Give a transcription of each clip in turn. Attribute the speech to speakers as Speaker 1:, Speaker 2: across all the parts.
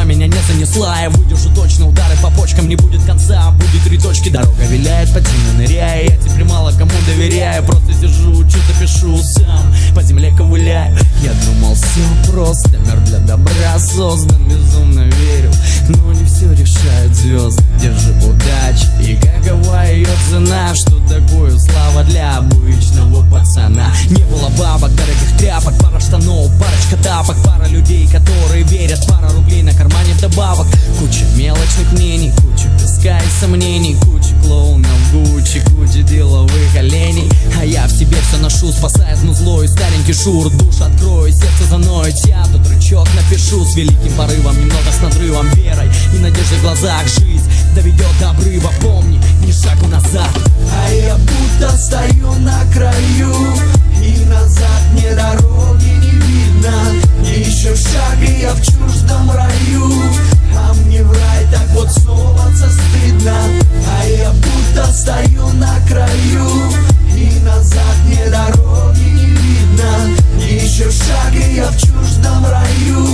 Speaker 1: судьба меня не занесла. Я выдержу точно удары по почкам, не будет конца, будет 3 точки. Дорога виляет, под землю ныряя, я теперь мало кому доверяю. Просто сижу, что-то пишу сам, по земле ковыляю. Я думал, все просто, мир для добра создан, безумно верю, но не все решают звезды. Держи удачи, и какова ее цена? Что такое слава для обычного пацана? Не было бабок, дорогих тряпок, пара штанов, парочка тапок, пара людей, которые верят, пара рублей на кармане вдобавок. Куча мелочных мнений, куча песка и сомнений, куча клоунов Гуччи, куча деловых оленей. А я в себе все ношу, спасая злой старенький шур. Душ открою, сердце заноет, я тут рычок напишу. С великим порывом, немного с надрывом, верой и надеждой в глазах. Жизнь доведет до обрыва, помни, ни шагу назад.
Speaker 2: А я будто стою на краю, и назад мне дороги не видно. Еще шаг, и я в чуждом раю, а мне в рай так вот соваться стыдно. А я будто стою на краю, и назад мне дороги не видно. Еще шаг, и я в чуждом раю,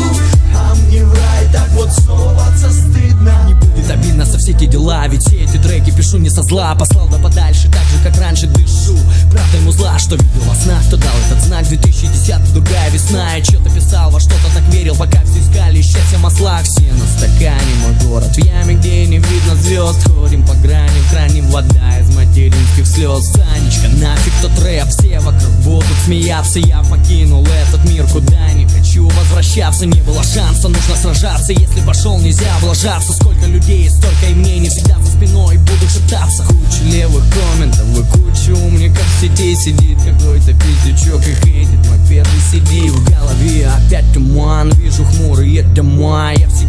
Speaker 2: а мне в рай так вот соваться стыдно.
Speaker 1: Не будет обидно за все эти дела, ведь все эти треки пишу не со зла. Послал да подальше, так же как раньше дышу. Правда ему зла, что видел во снах, кто дал этот знак. 2010, другая весна, я что-то писал, во что-то так верил, пока все искали счастье в маслах. Все на стакане, мой город в яме, где не видно звезд. Ходим по грани, в кране вода из материнских слез. Санечка, нафиг тот рэп, все вокруг будут смеяться. Я покинул этот мир, куда не хочу возвращаться. Не было шанса, нужно сражаться, если пошел, нельзя облажаться. Сколько людей, столько и мнений, всегда за спиной буду шептаться. Куча левых комментов и куча умников в сети. Сидит какой-то пиздючок и хейтит мой первый CD. В голове опять туман, вижу хмурые дома. Я все